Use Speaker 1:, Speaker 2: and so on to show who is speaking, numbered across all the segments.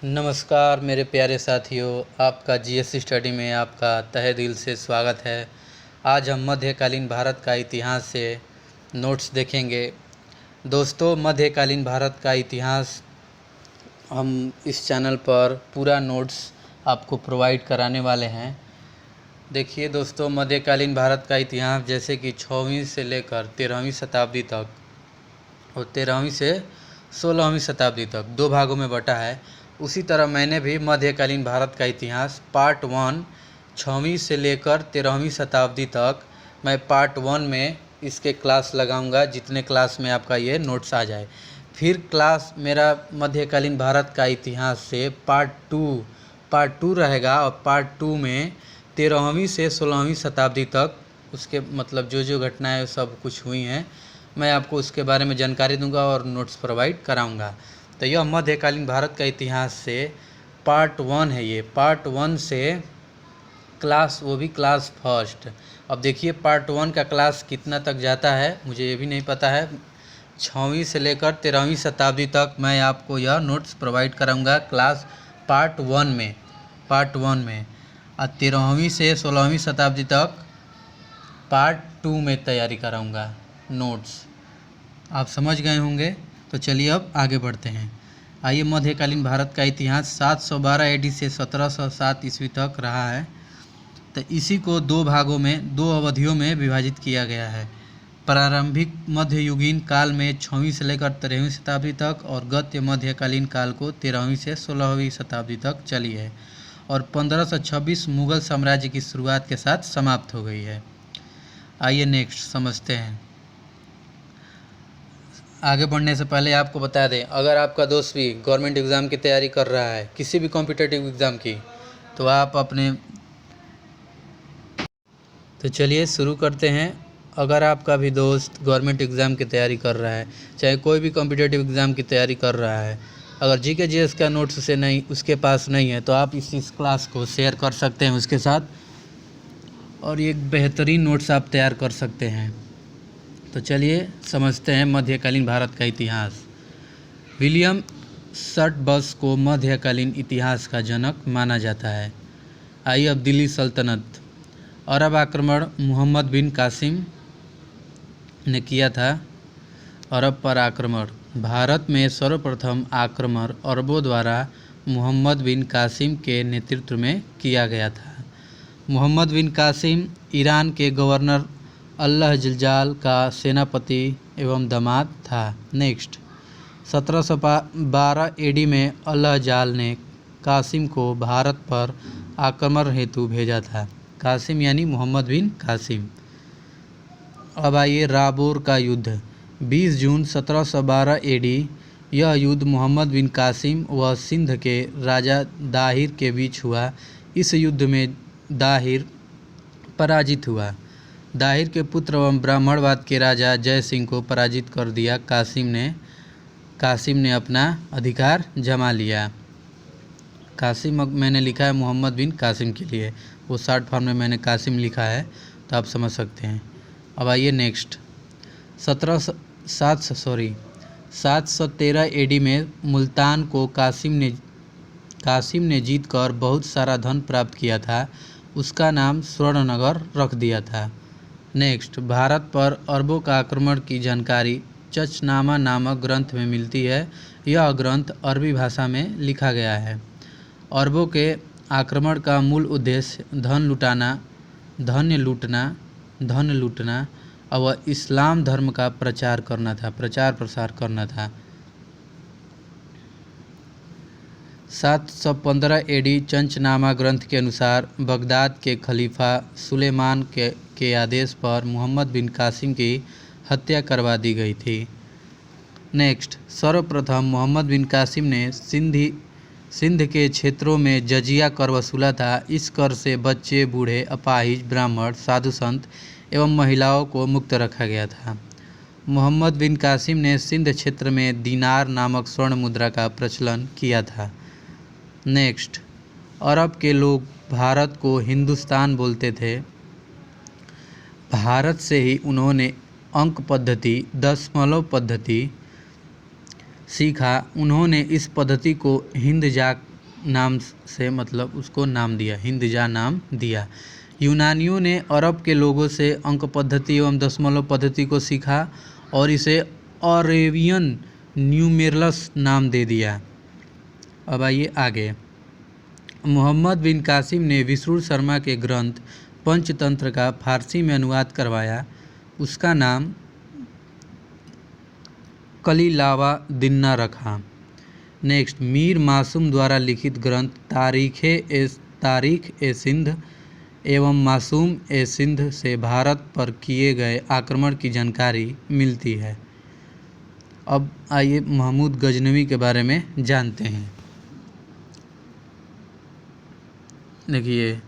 Speaker 1: नमस्कार मेरे प्यारे साथियों, आपका जीएस स्टडी में आपका तहे दिल से स्वागत है। आज हम मध्यकालीन भारत का इतिहास से नोट्स देखेंगे। दोस्तों, मध्यकालीन भारत का इतिहास हम इस चैनल पर पूरा नोट्स आपको प्रोवाइड कराने वाले हैं। देखिए दोस्तों, मध्यकालीन भारत का इतिहास जैसे कि 6वीं से लेकर 13वीं शताब्दी तक और 13वीं से 16वीं शताब्दी तक दो भागों में बटा है। उसी तरह मैंने भी मध्यकालीन भारत का इतिहास पार्ट 1 6वीं से लेकर 13वीं शताब्दी तक मैं पार्ट 1 में इसके क्लास लगाऊंगा, जितने क्लास में आपका ये नोट्स आ जाए। फिर क्लास मेरा मध्यकालीन भारत का इतिहास से पार्ट टू रहेगा और पार्ट 2 में 13वीं से 16वीं शताब्दी तक उसके मतलब जो घटनाएं सब कुछ हुई हैं मैं आपको उसके बारे में जानकारी दूंगा और नोट्स प्रोवाइड कराऊंगा। तो यह मध्यकालीन भारत का इतिहास से पार्ट 1 है। ये पार्ट 1 से क्लास, वो भी क्लास फर्स्ट। अब देखिए पार्ट 1 का क्लास कितना तक जाता है मुझे ये भी नहीं पता है। 6वीं से लेकर 13वीं शताब्दी तक मैं आपको यह नोट्स प्रोवाइड कराऊंगा क्लास पार्ट 1 में और 13वीं से 16वीं शताब्दी तक पार्ट 2 में तैयारी कराऊंगा नोट्स। आप समझ गए होंगे। तो चलिए अब आगे बढ़ते हैं। आइए, मध्यकालीन भारत का इतिहास 712 एडी से 1707 ईस्वी तक रहा है। तो इसी को दो भागों में, दो अवधियों में विभाजित किया गया है। प्रारंभिक मध्ययुगीन काल में 6वीं से लेकर 13वीं शताब्दी तक और गद्य मध्यकालीन काल को 13वीं से 16वीं शताब्दी तक चली है और 1526 मुगल साम्राज्य की शुरुआत के साथ समाप्त हो गई है। आइए नेक्स्ट समझते हैं। आगे बढ़ने से पहले आपको बता दें, अगर आपका दोस्त भी गवर्नमेंट एग्ज़ाम की तैयारी कर रहा है, किसी भी कॉम्पिटिटिव एग्ज़ाम की, तो आप तो चलिए शुरू करते हैं। अगर आपका भी दोस्त गवर्नमेंट एग्ज़ाम की तैयारी कर रहा है, चाहे कोई भी कॉम्पिटिटिव एग्ज़ाम की तैयारी कर रहा है, अगर जीके जीएस का नोट्स उसके पास नहीं है तो आप इस क्लास को शेयर कर सकते हैं उसके साथ और एक बेहतरीन नोट्स आप तैयार कर सकते हैं। तो चलिए समझते हैं मध्यकालीन भारत का इतिहास। विलियम शर्टबस को मध्यकालीन इतिहास का जनक माना जाता है। आइए अब दिल्ली सल्तनत। अरब आक्रमण मोहम्मद बिन कासिम ने किया था। अरब पर आक्रमण। भारत में सर्वप्रथम आक्रमण अरबों द्वारा मोहम्मद बिन कासिम के नेतृत्व में किया गया था। मोहम्मद बिन कासिम ईरान के गवर्नर अल्लाह जल्जाल का सेनापति एवं दामाद था। नेक्स्ट, 1712 एडी में अल्लाह जाल ने कासिम को भारत पर आक्रमण हेतु भेजा था। कासिम यानी मोहम्मद बिन कासिम। अब आइए राबोर का युद्ध। 20 जून 1712 एडी। यह युद्ध मोहम्मद बिन कासिम व सिंध के राजा दाहिर के बीच हुआ। इस युद्ध में दाहिर पराजित हुआ। दाहिर के पुत्र एवं ब्राह्मणवाद के राजा जय सिंह को पराजित कर दिया। कासिम ने अपना अधिकार जमा लिया। कासिम मैंने लिखा है मोहम्मद बिन कासिम के लिए, वो शॉर्ट फॉर्म में मैंने कासिम लिखा है, तो आप समझ सकते हैं। अब आइए नेक्स्ट। 713 एडी में मुल्तान को कासिम ने जीतकर बहुत सारा धन प्राप्त किया था। उसका नाम स्वर्णनगर रख दिया था। नेक्स्ट, भारत पर अरबों का आक्रमण की जानकारी चचनामा नामक ग्रंथ में मिलती है। यह ग्रंथ अरबी भाषा में लिखा गया है। अरबों के आक्रमण का मूल उद्देश्य धन लूटना और इस्लाम धर्म का प्रचार प्रसार करना था। 715 एडी चंचनामा ग्रंथ के अनुसार बगदाद के खलीफा सुलेमान के आदेश पर मोहम्मद बिन कासिम की हत्या करवा दी गई थी। नेक्स्ट, सर्वप्रथम मोहम्मद बिन कासिम ने सिंध के क्षेत्रों में जजिया कर वसूला था। इस कर से बच्चे, बूढ़े, अपाहिज, ब्राह्मण, साधु संत एवं महिलाओं को मुक्त रखा गया था। मोहम्मद बिन कासिम ने सिंध क्षेत्र में दीनार नामक स्वर्ण मुद्रा का प्रचलन किया था। नेक्स्ट, अरब के लोग भारत को हिंदुस्तान बोलते थे। भारत से ही उन्होंने अंक पद्धति, दशमलव पद्धति सीखा। उन्होंने इस पद्धति को नाम से मतलब उसको नाम दिया, हिंदजा नाम दिया। यूनानियों ने अरब के लोगों से अंक पद्धति एवं दशमलव पद्धति को सीखा और इसे अरेबियन न्यूमेरल्स नाम दे दिया। अब आइए आगे। मोहम्मद बिन कासिम ने विष्णु शर्मा के ग्रंथ पंचतंत्र का फारसी में अनुवाद करवाया। उसका नाम कलीलावा दिन्ना रखा। नेक्स्ट, मीर मासूम द्वारा लिखित ग्रंथ तारीख ए सिंध एवं मासूम ए सिंध से भारत पर किए गए आक्रमण की जानकारी मिलती है। अब आइए महमूद गजनवी के बारे में जानते हैं। देखिए,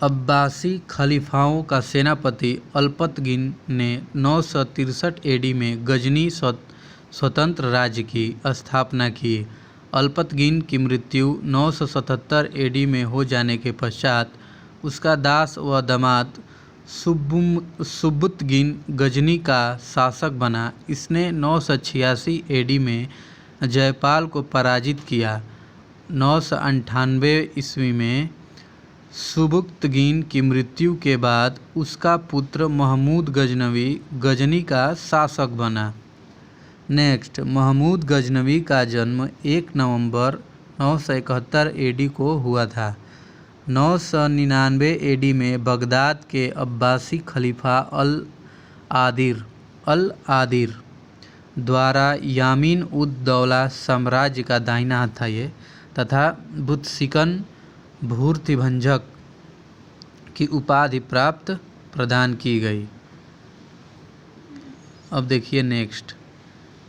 Speaker 1: अब्बासी खलीफाओं का सेनापति अल्पतगिन ने 963 एडी में गजनी स्वतंत्र राज्य की स्थापना की। अल्पतगिन की मृत्यु 977 एडी में हो जाने के पश्चात उसका दास व दामाद सुबुतगिन गजनी का शासक बना। इसने 986 एडी में जयपाल को पराजित किया। 998 ईस्वी में सुबुक्तगिन की मृत्यु के बाद उसका पुत्र महमूद गजनवी गजनी का शासक बना। नेक्स्ट, महमूद गजनवी का जन्म 1 नवंबर 971 एडी को हुआ था। 999 एडी में बगदाद के अब्बासी खलीफा अल आदिर द्वारा यामीन उद दौला साम्राज्य का दाहिना हाथ था ये, तथा बुतसिकन भूर्तिभंजक की उपाधि प्रदान की गई। अब देखिए नेक्स्ट,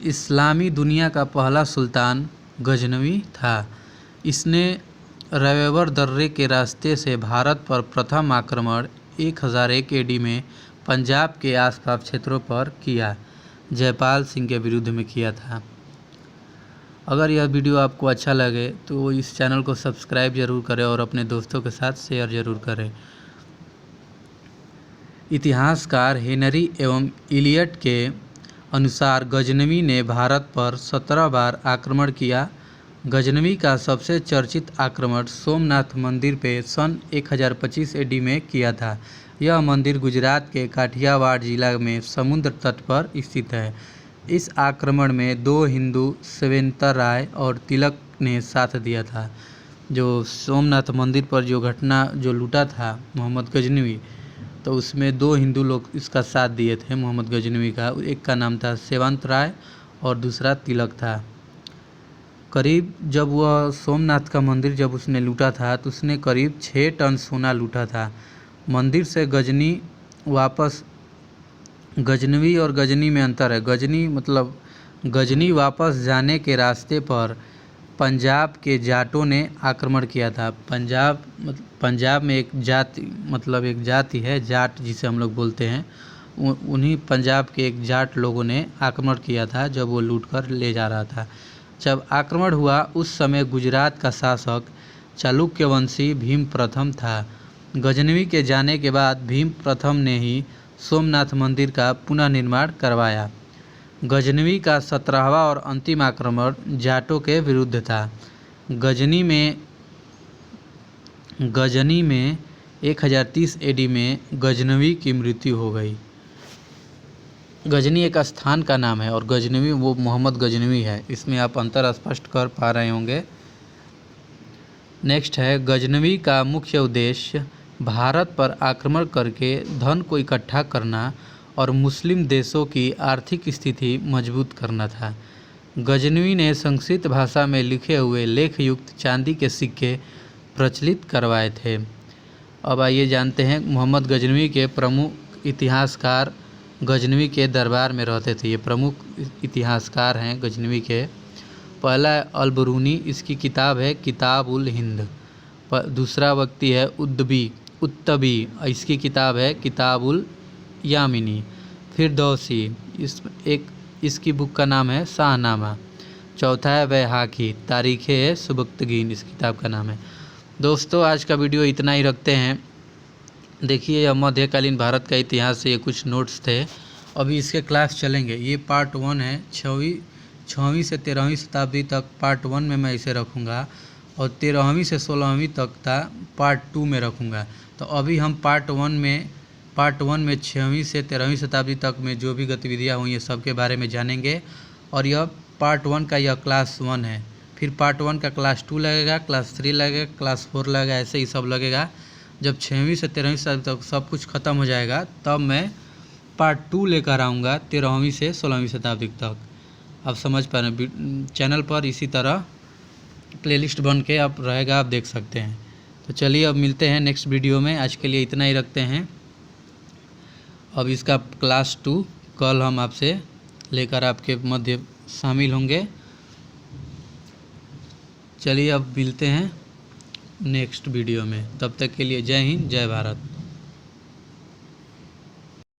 Speaker 1: इस्लामी दुनिया का पहला सुल्तान गजनवी था। इसने रवेवर दर्रे के रास्ते से भारत पर प्रथम आक्रमण 1001 एडी में पंजाब के आसपास क्षेत्रों पर किया। जयपाल सिंह के विरुद्ध में किया था। अगर यह वीडियो आपको अच्छा लगे तो इस चैनल को सब्सक्राइब जरूर करें और अपने दोस्तों के साथ शेयर जरूर करें। इतिहासकार हेनरी एवं इलियट के अनुसार गजनवी ने भारत पर 17 बार आक्रमण किया। गजनवी का सबसे चर्चित आक्रमण सोमनाथ मंदिर पे सन 1025 एडी में किया था। यह मंदिर गुजरात के काठियावाड़ जिला में समुद्र तट पर स्थित है। इस आक्रमण में 2 हिंदू श्वेतराय और तिलक ने साथ दिया था। जो सोमनाथ मंदिर पर जो घटना जो लूटा था मोहम्मद गजनवी, तो उसमें 2 हिंदू लोग इसका साथ दिए थे मोहम्मद गजनवी का। एक का नाम था श्वेतराय और दूसरा तिलक था। करीब जब वह सोमनाथ का मंदिर जब उसने लूटा था तो उसने करीब 6 टन सोना लूटा था। मंदिर से गजनवी और गजनी में अंतर है। गजनी वापस जाने के रास्ते पर पंजाब के जाटों ने आक्रमण किया था। पंजाब में एक जाति है जाट, जिसे हम लोग बोलते हैं। उन्हीं पंजाब के एक जाट लोगों ने आक्रमण किया था जब वो लूट कर ले जा रहा था। जब आक्रमण हुआ उस समय गुजरात का शासक चालुक्य वंशी भीम प्रथम था। गजनवी के जाने के बाद भीम प्रथम ने ही सोमनाथ मंदिर का पुनः निर्माण करवाया। गजनवी का 17वां और अंतिम आक्रमण जाटों के विरुद्ध था। गजनी में 1030 एडी में गजनवी की मृत्यु हो गई। गजनी एक स्थान का नाम है और गजनवी वो मोहम्मद गजनवी है। इसमें आप अंतर स्पष्ट कर पा रहे होंगे। नेक्स्ट है, गजनवी का मुख्य उद्देश्य भारत पर आक्रमण करके धन को इकट्ठा करना और मुस्लिम देशों की आर्थिक स्थिति मजबूत करना था। गजनवी ने संस्कृत भाषा में लिखे हुए लेख युक्त चांदी के सिक्के प्रचलित करवाए थे। अब आइए जानते हैं मोहम्मद गजनवी के प्रमुख इतिहासकार गजनवी के दरबार में रहते थे। ये प्रमुख इतिहासकार हैं गजनवी के। पहला है अल-बरूनी, इसकी किताब है किताब उल हिंद। दूसरा व्यक्ति है उत्तबी, इसकी किताब है किताब उल यामिनी। फिर दौसी, इसकी बुक का नाम है शाहनामा। चौथा है बैहाकी, तारीख़े सुबक्तगीन, इस किताब का नाम है। दोस्तों, आज का वीडियो इतना ही रखते हैं। देखिए, यह मध्यकालीन भारत का इतिहास से ये कुछ नोट्स थे। अभी इसके क्लास चलेंगे। ये पार्ट 1 है, 6वीं से 13वीं शताब्दी तक पार्ट 1 में मैं इसे रखूँगा और 13वीं से 16वीं तक का पार्ट 2 में रखूँगा। तो अभी हम पार्ट 1 में 6वीं से 13वीं शताब्दी तक में जो भी गतिविधियाँ हुई हैं सब के बारे में जानेंगे। और यह पार्ट 1 का यह क्लास 1 है। फिर पार्ट 1 का क्लास 2 लगेगा, क्लास 3 लगेगा, क्लास 4 लगेगा, ऐसे ही सब लगेगा। जब 6वीं से 13वीं शताब्दी तक सब कुछ ख़त्म हो जाएगा तब मैं पार्ट 2 लेकर आऊँगा 13वीं से 16वीं शताब्दी तक। आप समझ पा रहे हैं, चैनल पर इसी तरह प्लेलिस्ट बन के आप रहेगा, आप देख सकते हैं। तो चलिए अब मिलते हैं नेक्स्ट वीडियो में। आज के लिए इतना ही रखते हैं। अब इसका क्लास 2 कल हम आपसे लेकर आपके मध्य शामिल होंगे। चलिए अब मिलते हैं नेक्स्ट वीडियो में। तब तक के लिए जय हिंद, जय भारत।